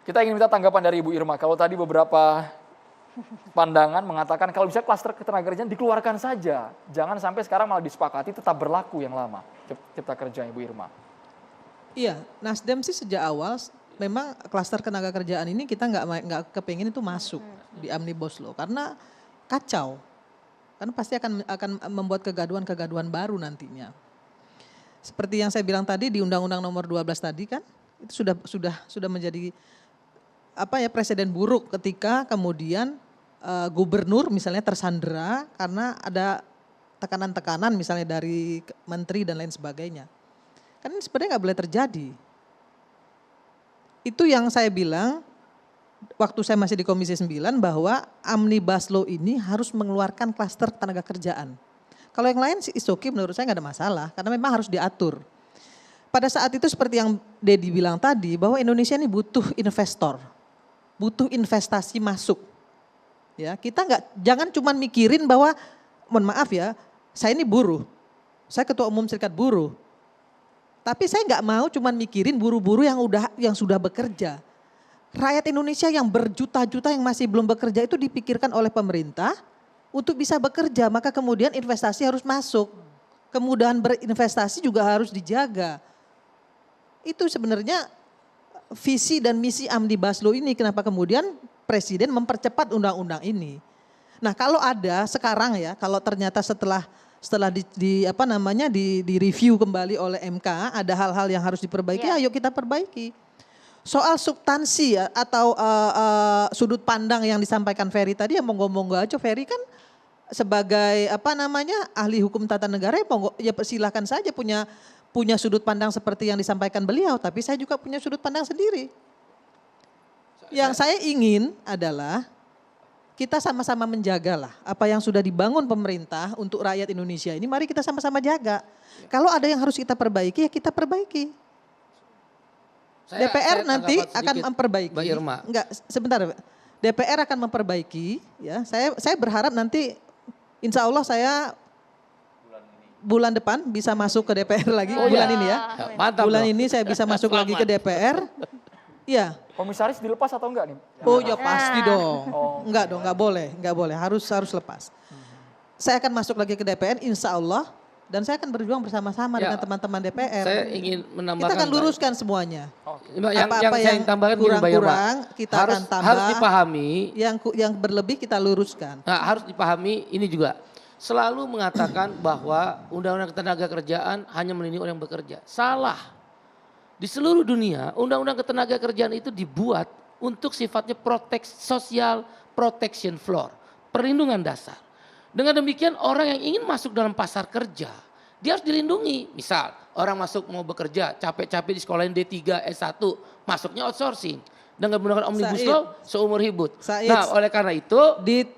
Kita ingin minta tanggapan dari Ibu Irma. Kalau tadi beberapa pandangan mengatakan kalau bisa klaster ketenagakerjaan dikeluarkan saja. Jangan sampai sekarang malah disepakati tetap berlaku yang lama. Cipta kerja Ibu Irma. Iya, Nasdem sih sejak awal memang klaster ketenagakerjaan ini kita nggak kepingin itu masuk di Omnibus Law karena kacau. Karena pasti akan membuat kegaduhan-kegaduhan baru nantinya. Seperti yang saya bilang tadi di Undang-Undang Nomor 12 tadi kan itu sudah menjadi presiden buruk ketika kemudian gubernur misalnya tersandera karena ada tekanan-tekanan misalnya dari menteri dan lain sebagainya. Kan ini sebenarnya nggak boleh terjadi. Itu yang saya bilang waktu saya masih di Komisi 9 bahwa Omnibus Law ini harus mengeluarkan klaster tenaga kerjaan. Kalau yang lain sih is okay, menurut saya nggak ada masalah karena memang harus diatur. Pada saat itu seperti yang Dedi bilang tadi bahwa Indonesia ini butuh investor, butuh investasi masuk. Ya, kita jangan cuma mikirin bahwa mohon maaf ya, saya ini buruh, saya ketua umum serikat buruh. Tapi saya nggak mau cuma mikirin buruh-buruh yang sudah bekerja. Rakyat Indonesia yang berjuta-juta yang masih belum bekerja itu dipikirkan oleh pemerintah untuk bisa bekerja, maka kemudian investasi harus masuk. Kemudahan berinvestasi juga harus dijaga. Itu sebenarnya visi dan misi Omnibus Law ini, kenapa kemudian Presiden mempercepat undang-undang ini. Nah kalau ada sekarang ya, kalau ternyata setelah di review kembali oleh MK, ada hal-hal yang harus diperbaiki, ayo kita perbaiki. Soal substansi ya, atau sudut pandang yang disampaikan Ferry tadi ya monggo-monggo aja. Ferry kan sebagai ahli hukum tata negara ya silakan saja punya sudut pandang seperti yang disampaikan beliau, tapi saya juga punya sudut pandang sendiri. Yang saya ingin adalah kita sama-sama menjagalah apa yang sudah dibangun pemerintah untuk rakyat Indonesia ini, mari kita sama-sama jaga. Kalau ada yang harus kita perbaiki ya kita perbaiki. DPR nanti akan memperbaiki. Mbak Irma. Enggak, sebentar. DPR akan memperbaiki ya. Saya berharap nanti insya Allah saya bulan depan bisa masuk ke DPR lagi. Bulan ini ya. Mantap bulan loh. ini saya bisa masuk lagi ke DPR. Iya. Komisaris dilepas atau enggak nih? Oh ya pasti dong. Enggak dong, enggak boleh. Harus lepas. Saya akan masuk lagi ke DPR insya Allah. Dan saya akan berjuang bersama-sama dengan teman-teman DPR. Saya ingin menambahkan. Kita akan luruskan semuanya. Yang saya ingin tambahkan kurang-kurang kita akan tambah. Harus dipahami. Yang berlebih kita luruskan. Nah, harus dipahami ini juga. Selalu mengatakan bahwa Undang-Undang Ketenagakerjaan hanya melindungi orang yang bekerja. Salah. Di seluruh dunia Undang-Undang Ketenagakerjaan itu dibuat untuk sifatnya social protection floor. Perlindungan dasar. Dengan demikian orang yang ingin masuk dalam pasar kerja, dia harus dilindungi. Misal orang masuk mau bekerja, capek-capek di sekolahin D3, S1, masuknya outsourcing. Dengan menggunakan Omnibus Law seumur hidup. Nah oleh karena itu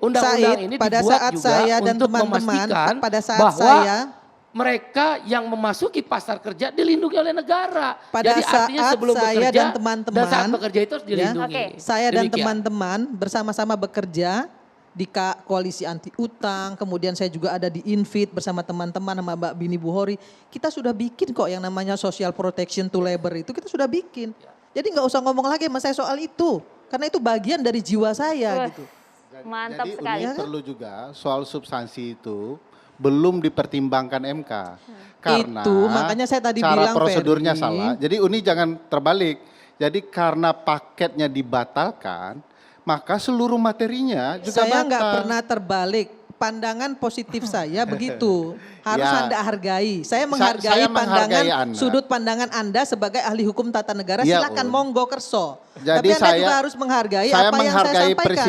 undang-undang ini pada dibuat saat juga saya dan untuk teman-teman, memastikan pada saat bahwa saya, mereka yang memasuki pasar kerja dilindungi oleh negara. Pada Jadi artinya saat sebelum saya bekerja dan teman-teman, dan saat bekerja itu harus dilindungi. Saya dan Demikian. teman-teman bersama-sama bekerja di koalisi anti utang, kemudian saya juga ada di Infit bersama teman-teman sama Mbak Bini Buhori. Kita sudah bikin kok yang namanya social protection to labor itu kita sudah bikin. Jadi nggak usah ngomong lagi sama saya soal itu, karena itu bagian dari jiwa saya gitu. Mantap Jadi sekali. Uni perlu juga soal substansi itu belum dipertimbangkan MK. Karena itu makanya saya tadi cara bilang prosedurnya Ferdi, salah. Jadi Uni jangan terbalik. Jadi karena paketnya dibatalkan, maka seluruh materinya juga saya batal. nggak pernah terbalik. Pandangan positif saya begitu. Harus Ya. Anda hargai. Saya saya menghargai menghargai Anda. sudut pandangan Anda sebagai ahli hukum tata negara. Ya, silakan Un. monggo kerso. Jadi Tapi Anda juga harus menghargai apa yang saya sampaikan.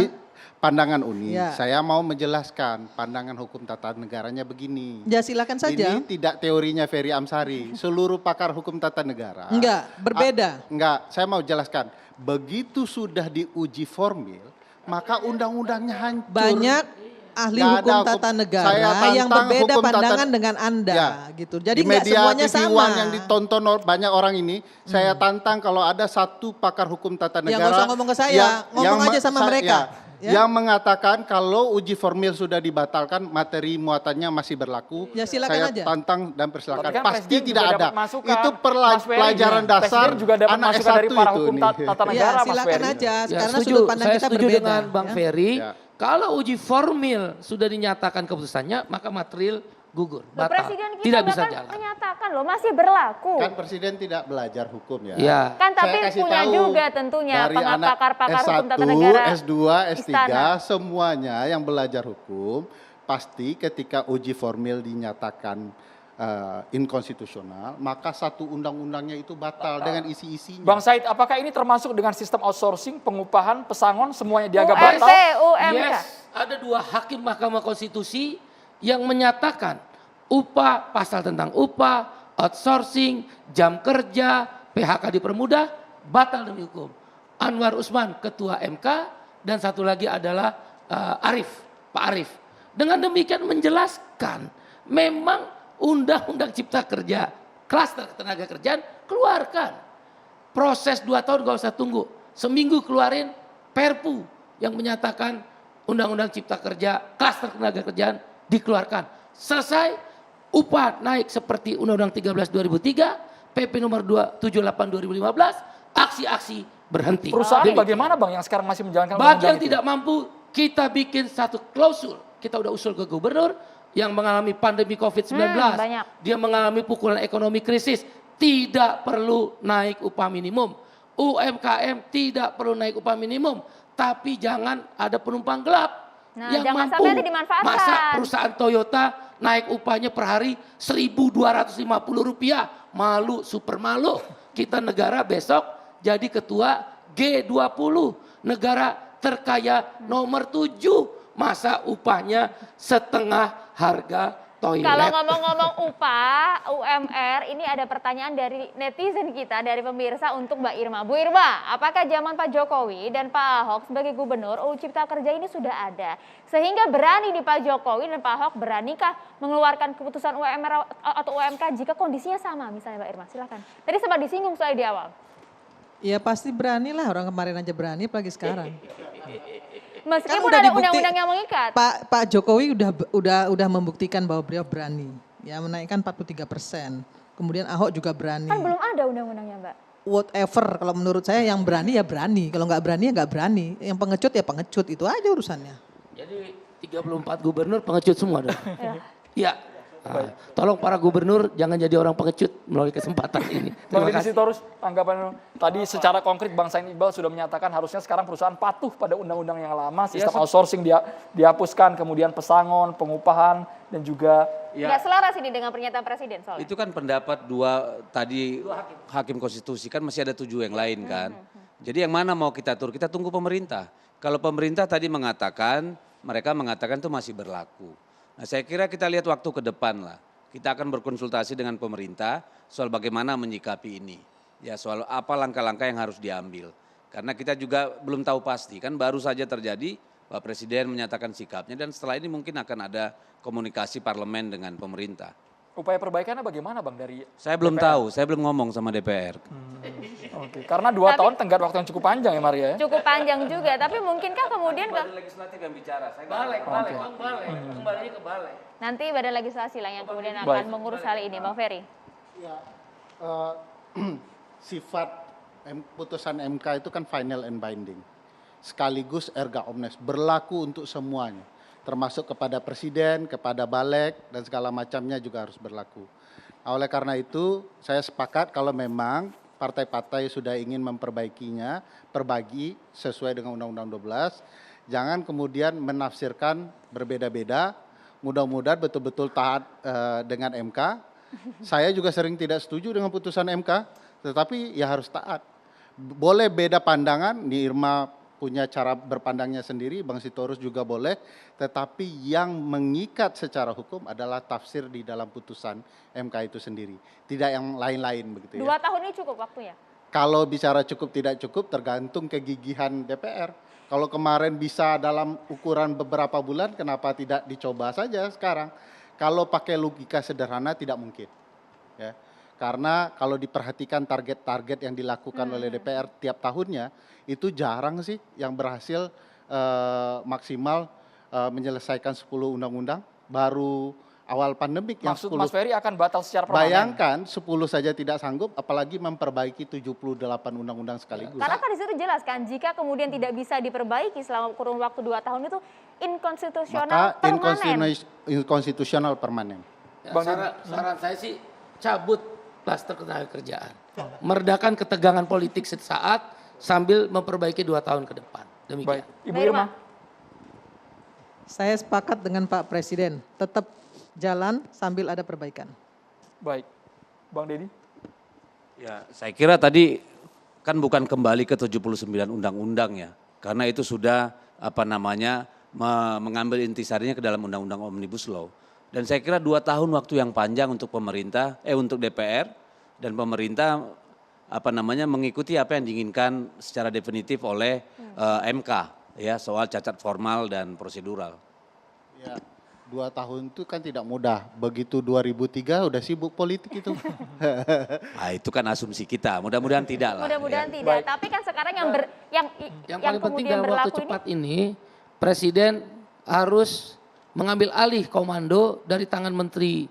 pandangan Uni. Ya. Saya mau menjelaskan pandangan hukum tata negaranya begini. Ya silakan saja. Ini tidak teorinya Ferry Amsari. Seluruh pakar hukum tata negara. Enggak, berbeda. Enggak, saya mau jelaskan. Begitu sudah diuji formil, maka undang-undangnya hancur. Banyak ahli Nggak hukum ada tata saya negara yang tantang berbeda hukum tata- pandangan dengan Anda Ya. gitu. Jadi Di enggak media semuanya TV sama. One yang ditonton banyak orang ini, saya tantang kalau ada satu pakar hukum tata Ya negara. nggak usah ngomong ke saya, ngomong aja sama mereka. Ya. yang mengatakan kalau uji formil sudah dibatalkan, materi muatannya masih berlaku. Ya, silakan Saya aja. tantang dan persilakan. Tapi kan Pasti Presiden tidak juga ada. dapat masukan, Itu Mas Ferry. pelajaran dasar Presiden juga dapat anak masukan dari S1 para itu hukum nih. tata Ya, negara, Mas silakan Ferry. aja. Ya, Karena setuju. sudut pandang Saya kita setuju berbeda. dengan Bang ya. Ferry. Ya. Kalau uji formil sudah dinyatakan keputusannya, maka material gugur, Loh, batal, Presiden kita tidak bisa bahkan jalan. menyatakan loh masih berlaku. Kan Presiden tidak belajar hukum ya. Ya. Kan tapi Saya kasih punya tahu, juga tentunya dari anak pakar-pakar hukum S1, tata negara. S2, S3, istana. semuanya yang belajar hukum, pasti ketika uji formil dinyatakan inkonstitusional, maka satu undang-undangnya itu batal dengan isi-isinya. Bang Said, apakah ini termasuk dengan sistem outsourcing, pengupahan, pesangon, semuanya dianggap UMP, batal? UMK. Yes, ada 2 hakim Mahkamah Konstitusi yang menyatakan upah, pasal tentang upah, outsourcing, jam kerja, PHK dipermudah, batal demi hukum. Anwar Usman, Ketua MK, dan satu lagi adalah Pak Arif. Dengan demikian menjelaskan, memang Undang-Undang Cipta Kerja, klaster ketenaga kerjaan, keluarkan. Proses 2 tahun gak usah tunggu. Seminggu keluarin Perpu yang menyatakan Undang-Undang Cipta Kerja, klaster tenaga kerjaan dikeluarkan. Selesai, upah naik seperti Undang-Undang 13 2003, PP nomor 278 2015, aksi-aksi berhenti. Perusahaan Demikian. bagaimana Bang yang sekarang masih menjalankan Bagi undang-undang yang itu? tidak mampu, kita bikin satu klausul. Kita udah usul ke gubernur yang mengalami pandemi COVID-19. Banyak. Dia mengalami pukulan ekonomi krisis. Tidak perlu naik upah minimum. UMKM tidak perlu naik upah minimum. Tapi jangan ada penumpang gelap. Nah, yang jangan mampu. sampai nanti dimanfaatkan. Masa perusahaan Toyota naik upahnya per hari Rp1.250. Malu, super malu. Kita negara besok jadi ketua G20. Negara terkaya nomor 7. Masa upahnya setengah harga toilet. Kalau ngomong-ngomong upah, UMR, ini ada pertanyaan dari netizen kita, dari pemirsa untuk Mbak Irma. Bu Irma, apakah zaman Pak Jokowi dan Pak Ahok sebagai gubernur, UU Cipta Kerja ini sudah ada? Sehingga berani di Pak Jokowi dan Pak Ahok beranikah mengeluarkan keputusan UMR atau UMK jika kondisinya sama misalnya Mbak Irma? Silakan. Tadi sempat disinggung soal di awal. Ya pasti berani lah, orang kemarin aja berani apalagi sekarang. Meskipun udah ada dibukti- undang-undang yang mengikat. Pak Jokowi udah membuktikan bahwa beliau berani. Ya menaikkan 43%. Kemudian Ahok juga berani. Kan belum ada undang-undangnya Mbak. Whatever, kalau menurut saya yang berani ya berani. Kalau nggak berani ya nggak berani. Yang pengecut ya pengecut, itu aja urusannya. Jadi 34 gubernur pengecut semua dong. Ya. Iya. Nah, tolong para gubernur jangan jadi orang pengecut melalui kesempatan ini. Bang Terima Deddy kasih. Sitorus, tanggapan tadi secara konkret Bang Said Iqbal sudah menyatakan harusnya sekarang perusahaan patuh pada undang-undang yang lama, sistem outsourcing dihapuskan, kemudian pesangon, pengupahan, dan juga Nggak selaras ini dengan pernyataan Presiden soalnya. Itu kan pendapat dua hakim konstitusi, kan masih ada 7 yang lain kan. Jadi yang mana mau kita atur? Kita tunggu pemerintah. Kalau pemerintah tadi mengatakan, mereka mengatakan itu masih berlaku. Nah saya kira kita lihat waktu ke depan lah. Kita akan berkonsultasi dengan pemerintah soal bagaimana menyikapi ini. Ya soal apa langkah-langkah yang harus diambil. Karena kita juga belum tahu pasti, kan baru saja terjadi Pak Presiden menyatakan sikapnya dan setelah ini mungkin akan ada komunikasi parlemen dengan pemerintah. upaya perbaikannya bagaimana Bang dari Saya belum DPR? tahu, saya belum ngomong sama DPR. Oke, karena 2 tahun tenggat waktu yang cukup panjang ya Maria ya. Cukup panjang juga, tapi mungkinkah kemudian legislatif yang bicara. Balik, Bang, balik. Kembalinya ke balik. nanti badan legislasi lah yang kemudian akan Baik. mengurus hal ini, Bang Ferry? Ya, sifat putusan MK itu kan final and binding. Sekaligus erga omnes, berlaku untuk semuanya. Termasuk kepada presiden, kepada balik, dan segala macamnya juga harus berlaku. Nah, oleh karena itu, saya sepakat kalau memang partai-partai sudah ingin memperbaikinya, perbagi sesuai dengan Undang-Undang 12, jangan kemudian menafsirkan berbeda-beda, mudah-mudahan betul-betul taat dengan MK. Saya juga sering tidak setuju dengan putusan MK, tetapi ya harus taat. Boleh beda pandangan, Ni Irma punya cara berpandangnya sendiri, Bang Sitorus juga boleh, tetapi yang mengikat secara hukum adalah tafsir di dalam putusan MK itu sendiri, tidak yang lain-lain begitu 2 ya. tahun ini cukup waktunya? Kalau bicara cukup tidak cukup tergantung kegigihan DPR. Kalau kemarin bisa dalam ukuran beberapa bulan, kenapa tidak dicoba saja sekarang? Kalau pakai logika sederhana tidak mungkin. Ya. Karena kalau diperhatikan target-target yang dilakukan oleh DPR tiap tahunnya, itu jarang sih yang berhasil maksimal menyelesaikan 10 undang-undang, baru awal pandemik yang Maksud 10. Mas Ferry akan batal secara permanen? Bayangkan 10 saja tidak sanggup, apalagi memperbaiki 78 undang-undang sekaligus. Karena kan di situ jelas kan, jika kemudian tidak bisa diperbaiki selama kurun waktu 2 tahun itu inkonstitusional Maka permanen. inkonstitusional permanen. Ya, Bang saran saya sih cabut klaster ketenagakerjaan. Meredakan ketegangan politik sesaat sambil memperbaiki 2 tahun ke depan. Baik, Demikian. Ibu Mbak Irma. Irma. Saya sepakat dengan Pak Presiden, tetap jalan sambil ada perbaikan. Baik, Bang Deddy. Ya, saya kira tadi kan bukan kembali ke 79 undang-undang ya. Karena itu sudah mengambil intisarinya ke dalam undang-undang Omnibus Law. Dan saya kira 2 tahun waktu yang panjang untuk pemerintah, untuk DPR dan pemerintah mengikuti apa yang diinginkan secara definitif oleh MK ya, soal cacat formal dan prosedural. Ya, 2 tahun itu kan tidak mudah. Begitu 2003 udah sibuk politik itu. Nah, itu kan asumsi kita. Mudah-mudahan tidak lah. Mudah-mudahan ya. tidak. Baik. Tapi kan sekarang yang Yang paling penting kemudian dalam waktu berlaku cepat ini, Presiden harus mengambil alih komando dari tangan Menteri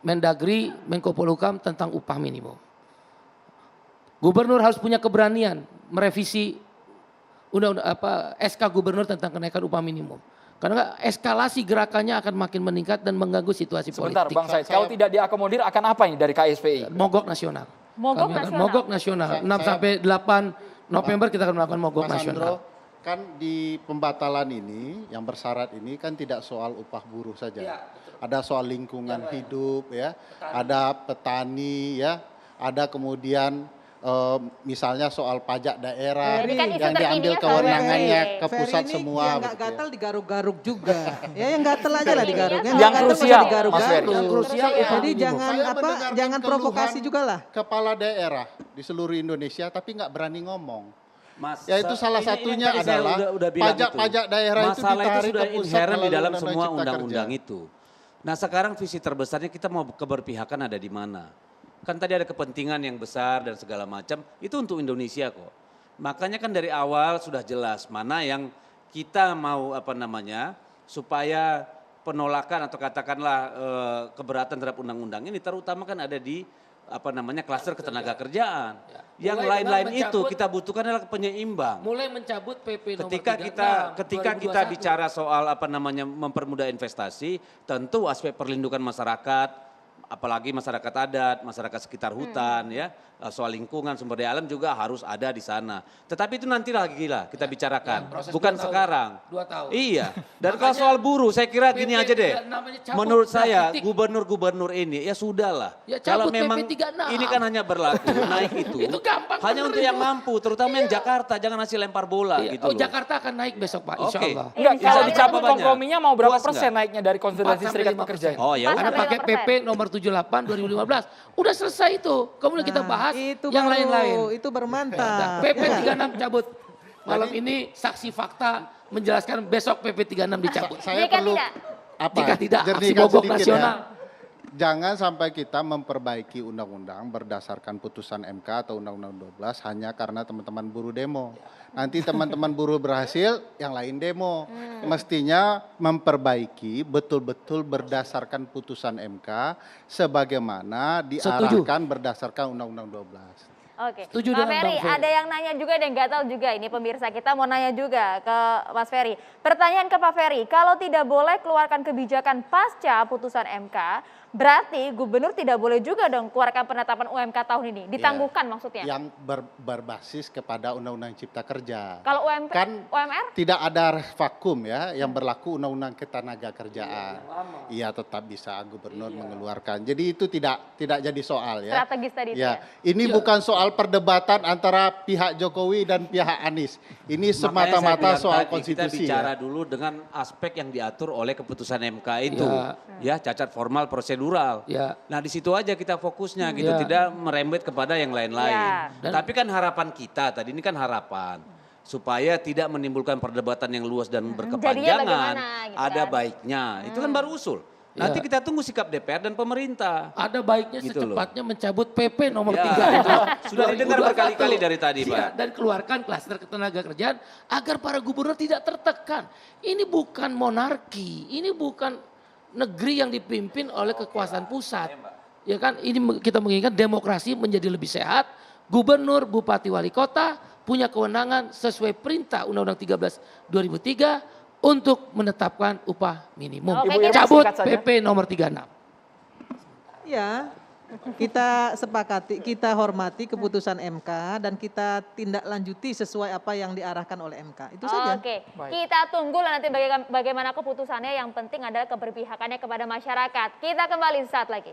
Mendagri, Menko Polhukam tentang upah minimum. Gubernur harus punya keberanian merevisi SK Gubernur tentang kenaikan upah minimum. Karena eskalasi gerakannya akan makin meningkat dan mengganggu situasi Sebentar politik. Bang Said, kalau tidak diakomodir akan apa ini dari KSPI? Mogok nasional. Mogok Kami akan nasional. mogok nasional. 6 sampai 8 November kita akan melakukan mogok Mas nasional. Andro, kan di pembatalan ini, yang bersyarat ini kan tidak soal upah buruh saja. Ya, Ada soal lingkungan hidup ya, ada petani ya, ada kemudian misalnya soal pajak daerah Ini kan isu yang terkini diambil ya, kewenangannya Ferry. ke pusat Ferry ini semua. yang nggak begitu ya. gatal digaruk-garuk juga. Ya yang gatal aja lah digaruk. Yang nggak gatal krusial, masa Mas digaruk-garuk. Ferry. Yang krusial upah Jadi minimum. jangan Saya mendengarkan jangan provokasi keluhan juga lah. Kepala daerah di seluruh Indonesia tapi nggak berani ngomong. Mas, Ya itu salah ini satunya tadi saya adalah udah bilang pajak-pajak itu. daerah itu Masalah ditarik itu sudah ke pusat inherent di melalui dalam Undang-Undang semua Cipta undang-undang Kerja. itu. Nah sekarang visi terbesarnya kita mau keberpihakan ada di mana. Kan tadi ada kepentingan yang besar dan segala macam, itu untuk Indonesia kok. Makanya kan dari awal sudah jelas mana yang kita mau supaya penolakan atau katakanlah keberatan terhadap undang-undang ini terutama kan ada di klaster ketenagakerjaan. Yang Mulai lain-lain dengan itu mencabut- kita butuhkan adalah penyeimbang. Mulai mencabut PP nomor Ketika 36 kita 2021. bicara soal mempermudah investasi, tentu aspek perlindungan masyarakat, apalagi masyarakat adat, masyarakat sekitar hutan ya, soal lingkungan, sumber daya alam juga harus ada di sana. Tetapi itu nanti lagi lah kita bicarakan, proses bukan 2 tahun. sekarang. 2 tahun. Iya. Dan kalau soal buruh, saya kira gini PP aja deh. 36 aja cabut, Menurut nah, saya titik. gubernur-gubernur ini ya sudahlah. Ya, Kalau cabut memang PP 36. ini kan hanya berlaku naik itu. Itu gampang Hanya bener untuk itu. yang mampu, terutama yang Jakarta, jangan ngasih lempar bola Iya. gitu loh. Jakarta akan naik besok Pak, insya Oke. Allah. Enggak, Insya kalau Allah. dicabut Berapa banyak? komprominya mau berapa Puas persen nggak? naiknya dari Konfederasi 4 sampai Serikat 5%. Pekerja? Oh ya Pas udah. Karena sampai pakai 5%. PP nomor 78 2015. Udah selesai itu. Kemudian kita bahas Itu yang baru, lain-lain. Itu Nah, bermantap. PP 36 cabut. Malam ini saksi fakta menjelaskan besok PP 36 dicabut. Saya Jika perlu tidak. Jika tidak, aksi jernihkan mogok sedikit nasional. Jangan sampai kita memperbaiki undang-undang berdasarkan putusan MK atau Undang-Undang 12 hanya karena teman-teman buruh demo. Nanti teman-teman buruh berhasil, yang lain demo. Mestinya memperbaiki betul-betul berdasarkan putusan MK sebagaimana diarahkan berdasarkan Undang-Undang 12. Oke, Setuju Pak dengan Ferry, Bang Ferry. ada yang nanya juga dan gatal juga ini pemirsa kita mau nanya juga ke Mas Ferry. Pertanyaan ke Pak Ferry, kalau tidak boleh keluarkan kebijakan pasca putusan MK, berarti gubernur tidak boleh juga dong keluarkan penetapan UMK tahun ini, ditangguhkan maksudnya. Yang berbasis kepada Undang-Undang Cipta Kerja. Kalau UMR? Tidak ada vakum ya yang berlaku Undang-Undang Ketenagakerjaan. Iya tetap bisa gubernur mengeluarkan. Jadi itu tidak jadi soal ya. Strategis tadi itu Ya, ya. ini bukan soal perdebatan antara pihak Jokowi dan pihak Anies. Ini semata-mata soal konstitusi. Kita bicara ya. dulu dengan aspek yang diatur oleh keputusan MK itu, ya cacat formal prosedural. Ya. Nah di situ aja kita fokusnya gitu, Ya. tidak merembet kepada yang lain-lain. Ya. Tapi kan harapan kita tadi ini kan harapan supaya tidak menimbulkan perdebatan yang luas dan berkepanjangan. bagaimana gitu Ada kan. baiknya, itu kan baru usul. Nanti kita tunggu sikap DPR dan pemerintah. Ada baiknya Gitu loh. secepatnya mencabut PP nomor Ya, 3 itu. sudah didengar 2021. berkali-kali dari tadi, Iya, Pak. dan keluarkan klaster ketenagakerjaan agar para gubernur tidak tertekan. Ini bukan monarki, ini bukan negeri yang dipimpin oleh kekuasaan pusat. Ya kan, ini kita menginginkan demokrasi menjadi lebih sehat. Gubernur, bupati, wali kota punya kewenangan sesuai perintah Undang-Undang 13 2003 untuk menetapkan upah minimum. Oke, Ibu Irma, Cabut singkat saja. PP nomor 36. Ya, kita sepakati, kita hormati keputusan MK dan kita tindak lanjuti sesuai apa yang diarahkan oleh MK. Itu saja. Oke, Baik. kita tunggu lah nanti bagaimana keputusannya. Yang penting adalah keberpihakannya kepada masyarakat. Kita kembali saat lagi.